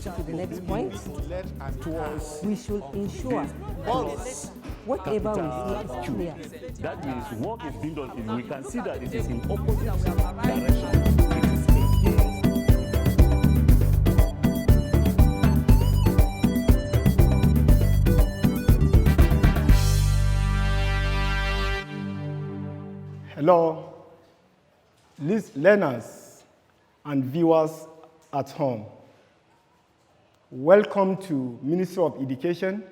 to the next point. We should ensure whatever we see is clear. That means work is being done. We can see that it is in opposite direction. It is against. Hello, learners and viewers at home. Welcome to Ministry of Education,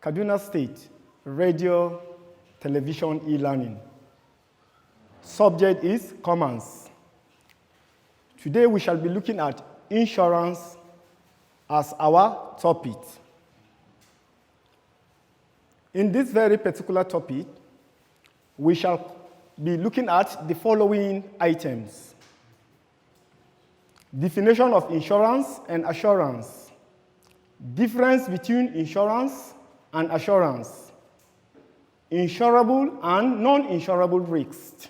Kaduna State Radio, Television, E-Learning. Subject is Commerce. Today we shall be looking at insurance as our topic. In this very particular topic, we shall be looking at the following items: definition of insurance and assurance, difference between insurance and assurance, insurable and non-insurable risks,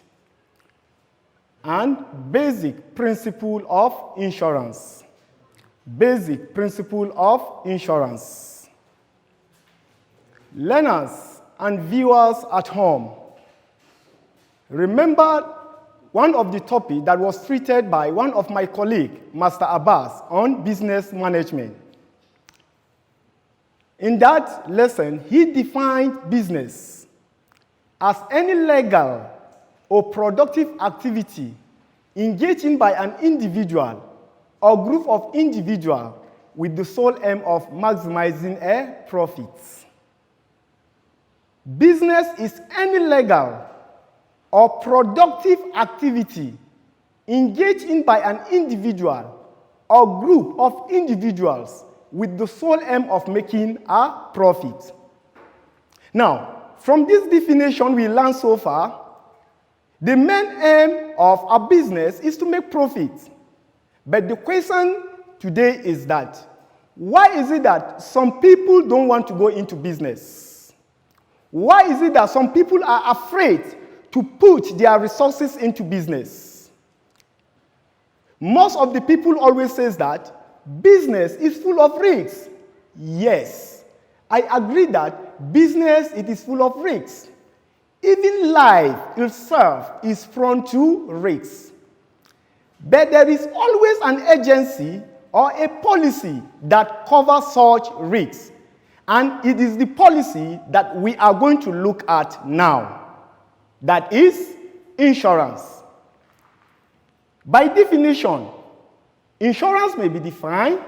and basic principle of insurance. Basic principle of insurance. Learners and viewers at home, remember one of the topics that was treated by one of my colleagues, Master Abbas, on business management. In that lesson, he defined business as any legal or productive activity engaged in by an individual or group of individuals with the sole aim of maximizing a profit. Business is any legal or productive activity engaged in by an individual or group of individuals with the sole aim of making a profit. Now, from this definition we learned so far, the main aim of a business is to make profit. But the question today is that, why is it that some people don't want to go into business? Why is it that some people are afraid to put their resources into business? Most of the people always say that business is full of risks. Yes, I agree that business, it is full of risks. Even life itself is prone to risks. But there is always an agency or a policy that covers such risks. And it is the policy that we are going to look at now. That is insurance. By definition, insurance may be defined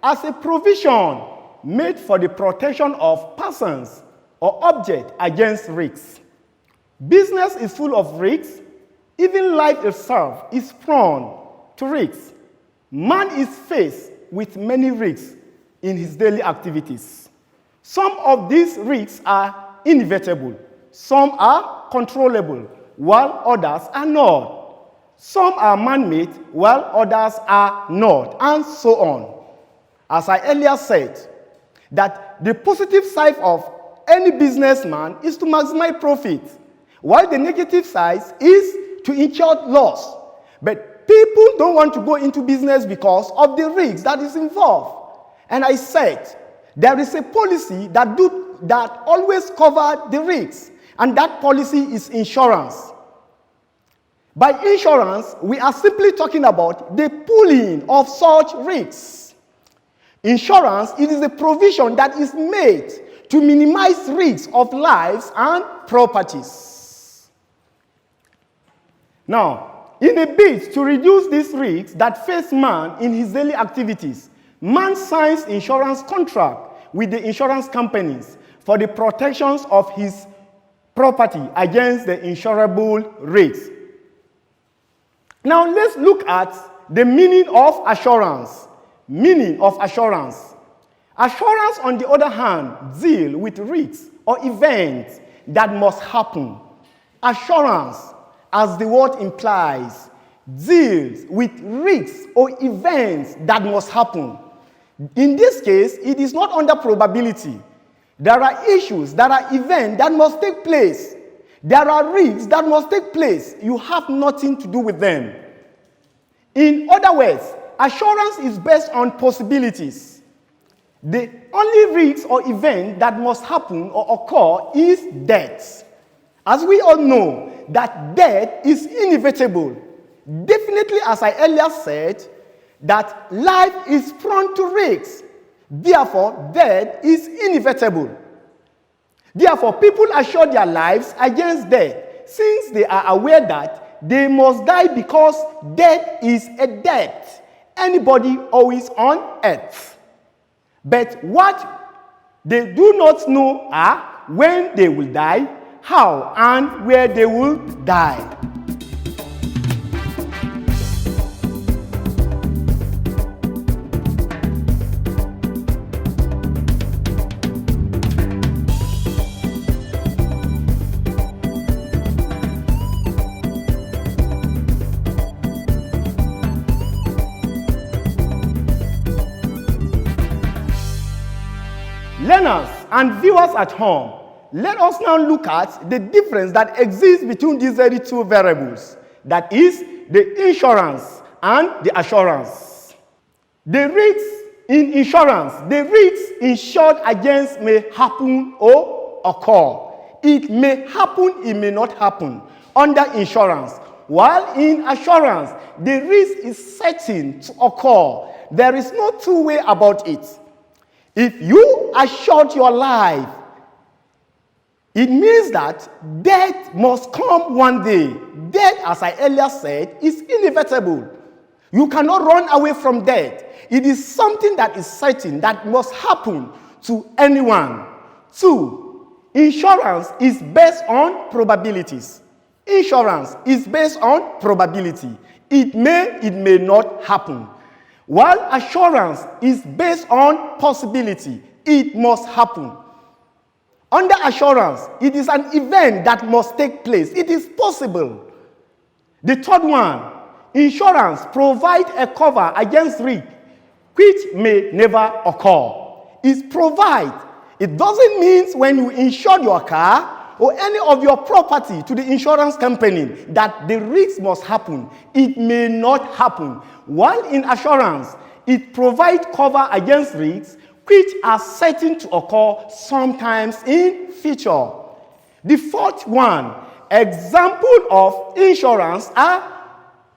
as a provision made for the protection of persons or objects against risks. Business is full of risks. Even life itself is prone to risks. Man is faced with many risks in his daily activities. Some of these risks are inevitable. Some are controllable, while others are not. Some are man-made, while others are not, and so on. As I earlier said, that the positive side of any businessman is to maximize profit, while the negative side is to incur loss. But people don't want to go into business because of the risks that is involved. And I said, there is a policy that always covers the risks, and that policy is insurance. By insurance, we are simply talking about the pooling of such risks. Insurance, it is a provision that is made to minimize risks of lives and properties. Now, in a bid to reduce these risks that face man in his daily activities, man signs insurance contract with the insurance companies for the protections of his property against the insurable risks. Now let's look at the meaning of assurance. Meaning of assurance. Assurance, on the other hand, deals with risks or events that must happen. Assurance, as the word implies, deals with risks or events that must happen. In this case, it is not under probability. There are issues, there are events that must take place. There are risks that must take place. You have nothing to do with them. In other words, assurance is based on possibilities. The only risk or event that must happen or occur is death. As we all know, that death is inevitable. Definitely, as I earlier said, that life is prone to risks. Therefore, death is inevitable. Therefore, people assure their lives against death, since they are aware that they must die because death is a death. Anybody always on earth. But what they do not know are when they will die, how and where they will die. Learners and viewers at home, let us now look at the difference that exists between these very two variables. That is, the insurance and the assurance. The risks in insurance, the risks insured against may happen or occur. It may happen, it may not happen under insurance. While in assurance, the risk is certain to occur. There is no two way about it. If you assured your life, it means that death must come one day. Death, as I earlier said, is inevitable. You cannot run away from death. It is something that is certain, that must happen to anyone. 2, insurance is based on probabilities. Insurance is based on probability. It may not happen. While assurance is based on possibility, it must happen. Under assurance, it is an event that must take place. It is possible. The third one, insurance provides a cover against risk, which may never occur. It provides. It doesn't mean when you insure your car or any of your property to the insurance company that the risk must happen. It may not happen. While in assurance, it provides cover against risks which are certain to occur sometimes in future. The fourth one, example of insurance are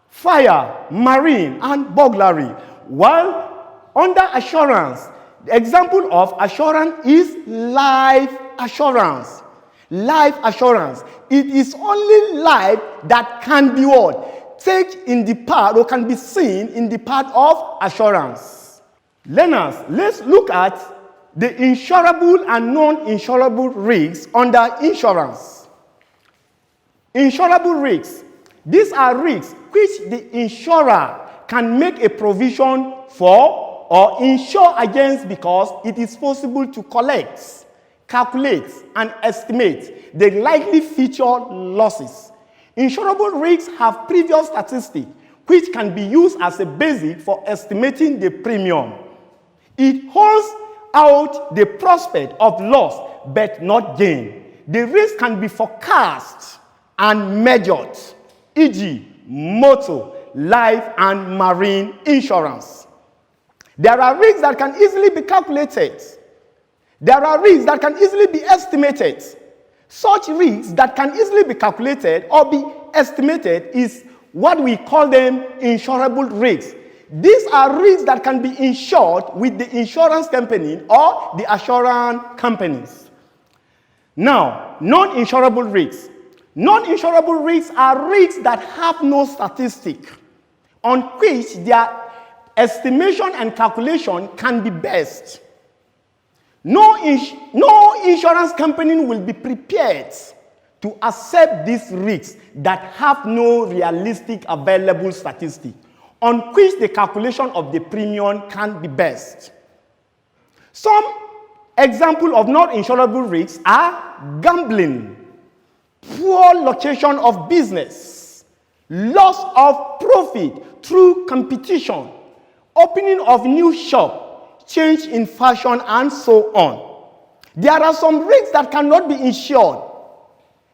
fire, marine, and burglary. While under assurance, the example of assurance is life assurance. Life assurance. It is only life that can be what? Take in the part or can be seen in the part of assurance. Learners, let's look at the insurable and non-insurable risks under insurance. Insurable risks. These are risks which the insurer can make a provision for or insure against because it is possible to collect, calculate, and estimate the likely future losses. Insurable risks have previous statistics which can be used as a basis for estimating the premium. It holds out the prospect of loss but not gain. The risk can be forecast and measured, e.g., motor, life, and marine insurance. There are risks that can easily be calculated. There are risks that can easily be estimated. Such risks that can easily be calculated or be estimated is what we call them insurable risks. These are risks that can be insured with the insurance company or the assurance companies. Now, non-insurable risks. Non-insurable risks are risks that have no statistic on which their estimation and calculation can be based. No insurance company will be prepared to accept these risks that have no realistic available statistic on which the calculation of the premium can be based. Some examples of non-insurable risks are gambling, poor location of business, loss of profit through competition, opening of new shop, change in fashion, and so on. There are some risks that cannot be insured.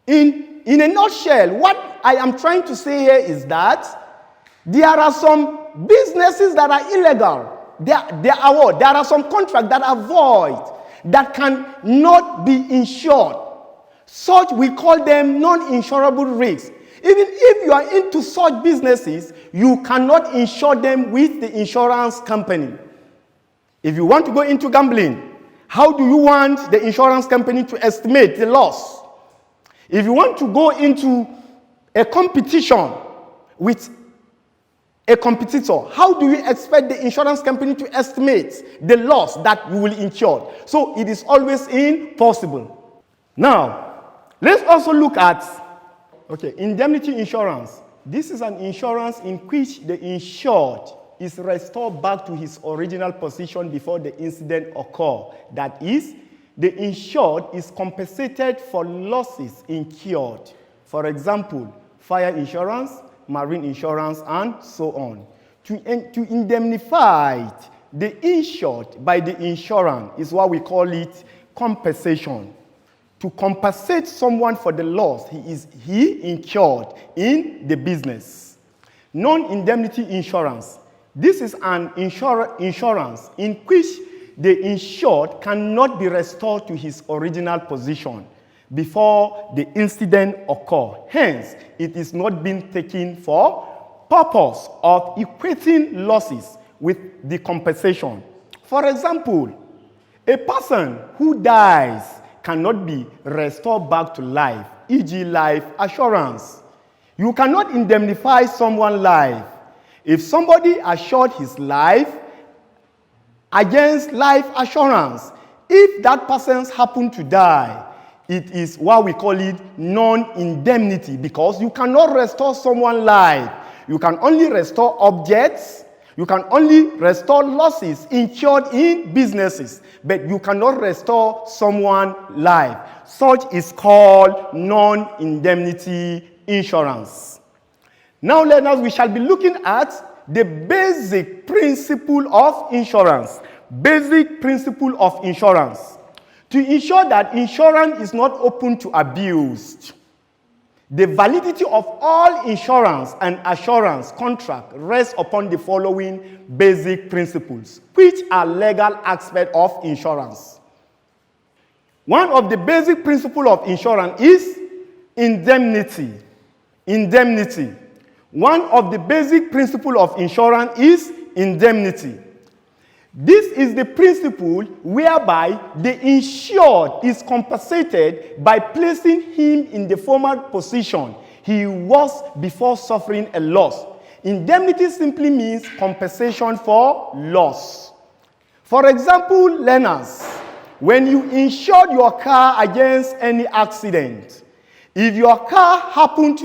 In a nutshell, what I am trying to say here is that there are some business businesses that are illegal, there are some contracts that are void, that cannot be insured. Such, we call them non-insurable risks. Even if you are into such businesses, you cannot insure them with the insurance company. If you want to go into gambling, how do you want the insurance company to estimate the loss? If you want to go into a competition with a competitor, how do you expect the insurance company to estimate the loss that you will incur? So it is always impossible. Now, let's also look at indemnity insurance. This is an insurance in which the insured is restored back to his original position before the incident occurs. That is, the insured is compensated for losses incurred. For example, fire insurance, marine insurance, and so on. To indemnify the insured by the insurer is what we call it compensation. To compensate someone for the loss he incurred in the business. Non-indemnity insurance. This is an insurance in which the insured cannot be restored to his original position before the incident occurs. Hence, it is not being taken for purpose of equating losses with the compensation. For example, a person who dies cannot be restored back to life, e.g. life assurance. You cannot indemnify someone's life. If somebody assured his life against life assurance, if that person happens to die, it is what we call it non-indemnity, because you cannot restore someone's life. You can only restore objects. You can only restore losses incurred in businesses, but you cannot restore someone's life. Such is called non-indemnity insurance. Now, learners, we shall be looking at the basic principle of insurance. Basic principle of insurance. To ensure that insurance is not open to abuse, the validity of all insurance and assurance contract rests upon the following basic principles, which are legal aspects of insurance. One of the basic principles of insurance is indemnity. Indemnity. One of the basic principles of insurance is indemnity. This is the principle whereby the insured is compensated by placing him in the former position he was before suffering a loss. Indemnity simply means compensation for loss. For example, learners, when you insured your car against any accident, if your car happened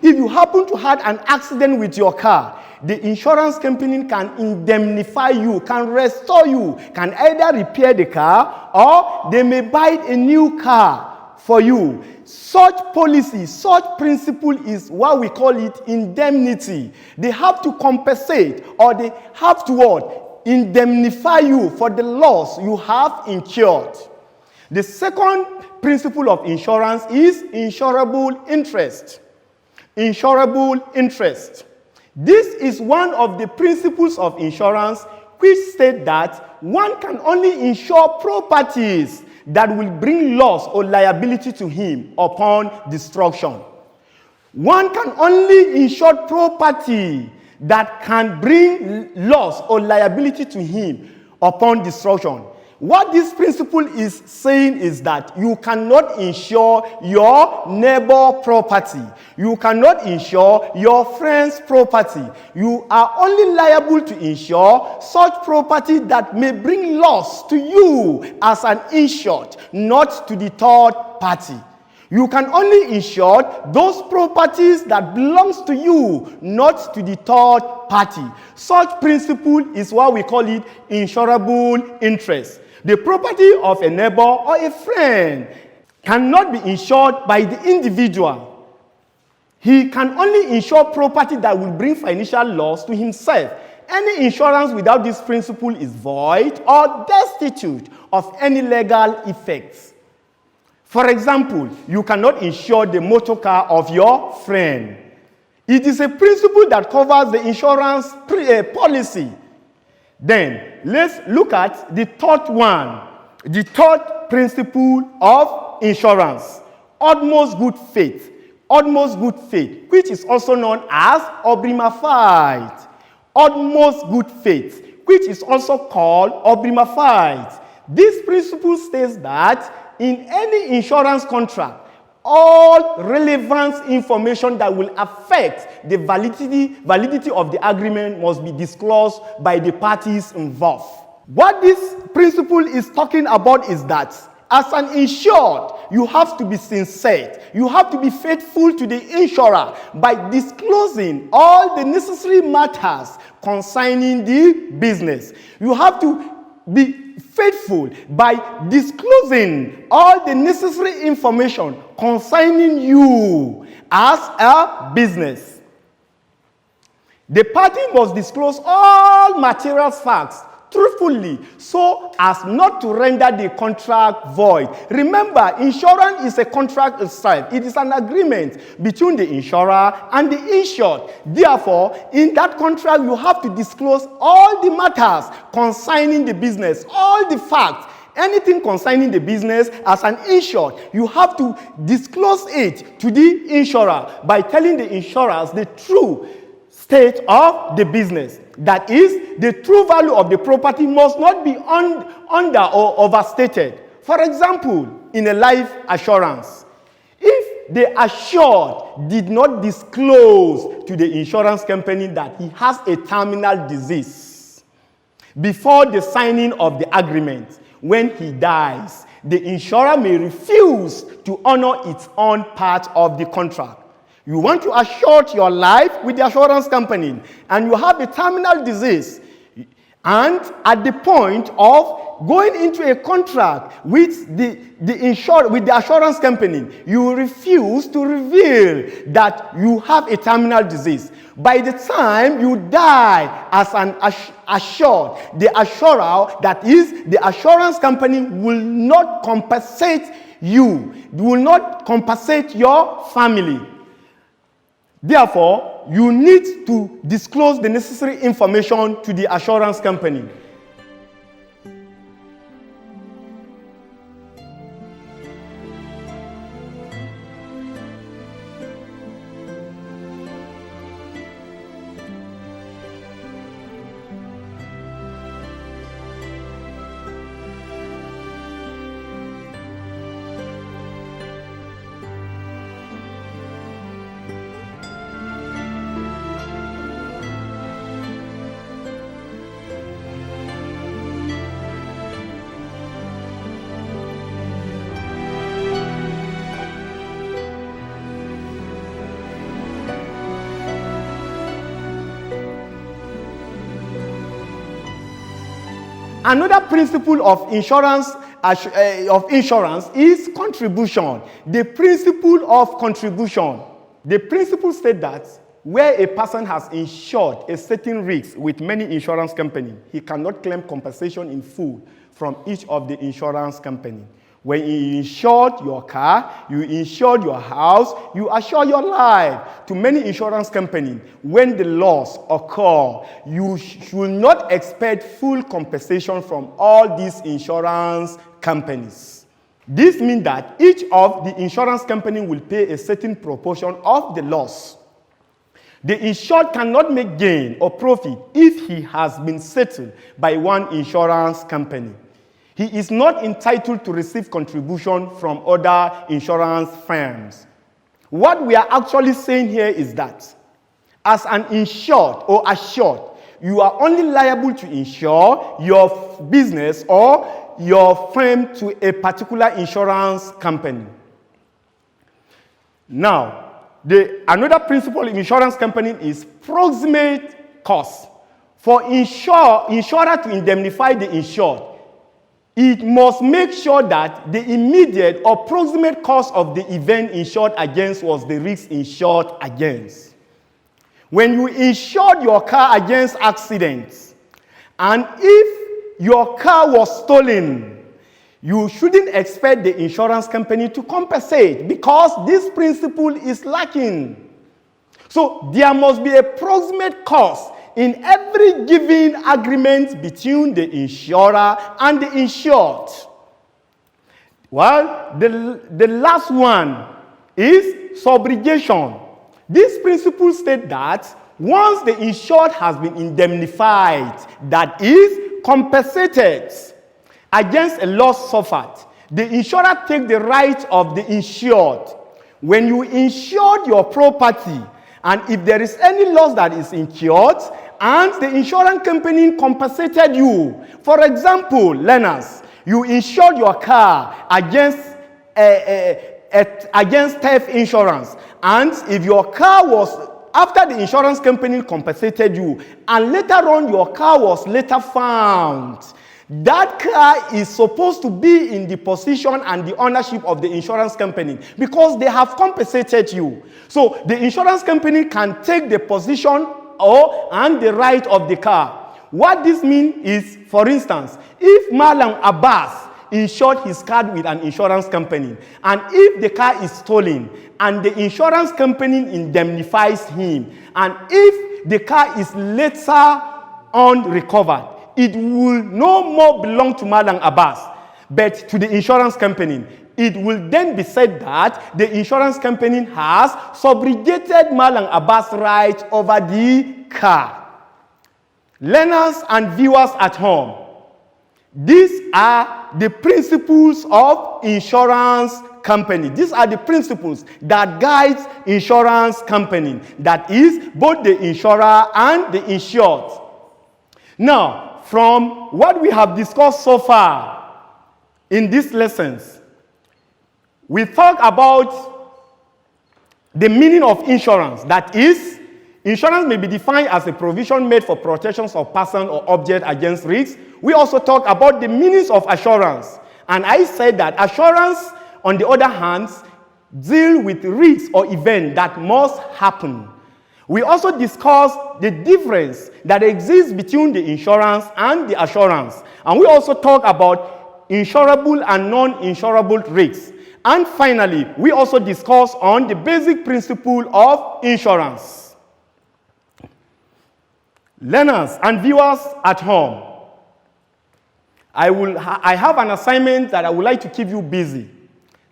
if you happen to have an accident with your car, the insurance company can indemnify you, can restore you, can either repair the car or they may buy a new car for you. Such policy, such principle is what we call it indemnity. They have to compensate or they have to indemnify you for the loss you have incurred. The second principle of insurance is insurable interest. Insurable interest. This is one of the principles of insurance which state that one can only insure properties that will bring loss or liability to him upon destruction. One can only insure property that can bring loss or liability to him upon destruction. What this principle is saying is that you cannot insure your neighbor property. You cannot insure your friend's property. You are only liable to insure such property that may bring loss to you as an insured, not to the third party. You can only insure those properties that belongs to you, not to the third party. Such principle is what we call it insurable interest. The property of a neighbor or a friend cannot be insured by the individual. He can only insure property that will bring financial loss to himself. Any insurance without this principle is void or destitute of any legal effects. For example, you cannot insure the motor car of your friend. It is a principle that covers the insurance policy. Then, let's look at the third one. The third principle of insurance. Utmost good faith. Utmost good faith, which is also known as obrima fide. Utmost good faith, which is also called obrima fide. This principle states that in any insurance contract, all relevant information that will affect the validity of the agreement must be disclosed by the parties involved. What this principle is talking about is that as an insured, you have to be sincere. You have to be faithful to the insurer by disclosing all the necessary matters concerning the business. You have to be faithful by disclosing all the necessary information concerning you as a business. The party must disclose all material facts truthfully so as not to render the contract void. Remember, insurance is a contract itself. It is an agreement between the insurer and the insured. Therefore, in that contract, you have to disclose all the matters concerning the business, all the facts. Anything concerning the business as an insured, you have to disclose it to the insurer by telling the insurers the true state of the business. That is, the true value of the property must not be under or overstated. For example, in a life assurance, if the assured did not disclose to the insurance company that he has a terminal disease before the signing of the agreement, when he dies, the insurer may refuse to honor its own part of the contract. You want to assure your life with the assurance company, and you have a terminal disease. And at the point of going into a contract with the assurance company, you refuse to reveal that you have a terminal disease. By the time you die as an assured, the assurer, that is, the assurance company, will not compensate you, will not compensate your family. Therefore, you need to disclose the necessary information to the assurance company. Another principle of insurance is contribution. The principle of contribution. The principle states that where a person has insured a certain risk with many insurance companies, he cannot claim compensation in full from each of the insurance companies. When you insured your car, you insured your house, you assure your life to many insurance companies. When the loss occurs, you should not expect full compensation from all these insurance companies. This means that each of the insurance companies will pay a certain proportion of the loss. The insured cannot make gain or profit if he has been settled by one insurance company. He is not entitled to receive contribution from other insurance firms. What we are actually saying here is that as an insured or assured, you are only liable to insure your business or your firm to a particular insurance company. Now, another principle in insurance company is proximate cost. For insurer to indemnify the insured, it must make sure that the immediate or proximate cause of the event insured against was the risk insured against. When you insured your car against accidents, and if your car was stolen, you shouldn't expect the insurance company to compensate because this principle is lacking. So there must be a proximate cost in every given agreement between the insurer and the insured. Well, the last one is subrogation. This principle states that once the insured has been indemnified, that is, compensated against a loss suffered, the insurer takes the right of the insured. When you insured your property, and if there is any loss that is incurred, and the insurance company compensated you, for example, learners, you insured your car against theft insurance, and if your car was, after the insurance company compensated you, and later on your car was later found, that car is supposed to be in the possession and the ownership of the insurance company because they have compensated you. So the insurance company can take the possession and the right of the car. What this means is, for instance, if Malam Abbas insured his car with an insurance company, and if the car is stolen and the insurance company indemnifies him, and if the car is later on recovered, it will no more belong to Malam Abbas, but to the insurance company. It will then be said that the insurance company has subrogated Malam Abbas' right over the car. Learners and viewers at home, these are the principles of insurance company. These are the principles that guide insurance company. That is, both the insurer and the insured. Now, from what we have discussed so far in these lessons, we talk about the meaning of insurance. That is, insurance may be defined as a provision made for protections of person or object against risks. We also talk about the meanings of assurance. And I said that assurance, on the other hand, deal with risks or events that must happen. We also discussed the difference that exists between the insurance and the assurance. And we also talk about insurable and non-insurable risks. And finally, we also discuss on the basic principle of insurance. Learners and viewers at home, I have an assignment that I would like to keep you busy.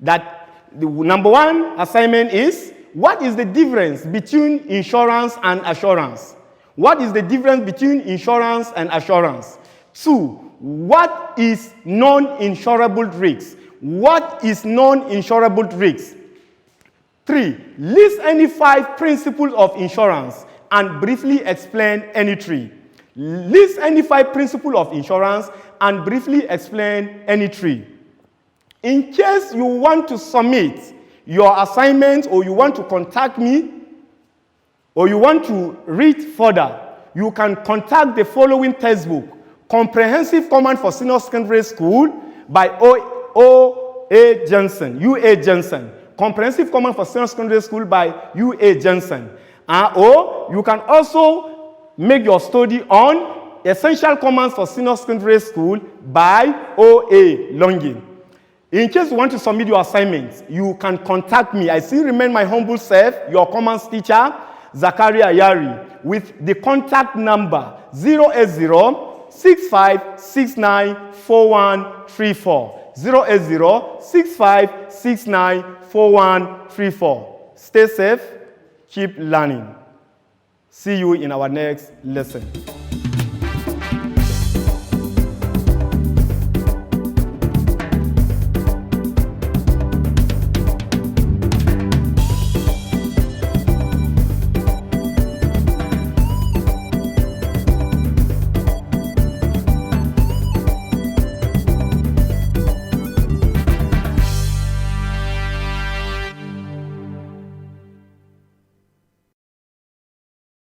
That the number one assignment is, what is the difference between insurance and assurance? What is the difference between insurance and assurance? 2, what is non-insurable risks? What is non-insurable risks? 3, list any 5 principles of insurance and briefly explain any 3. List any 5 principles of insurance and briefly explain any 3. In case you want to submit your assignment, or you want to contact me, or you want to read further, you can contact the following textbook: Comprehensive Command for Senior Secondary School by U.A. Johnson. Comprehensive Command for Senior Secondary School by U.A. Johnson. Or you can also make your study on Essential Commands for Senior Secondary School by O.A. Longin. In case you want to submit your assignments, you can contact me. I still remain my humble self, your commands teacher, Zakaria Ayari, with the contact number 080-6569-4134. 080-6569-4134. Stay safe, keep learning. See you in our next lesson.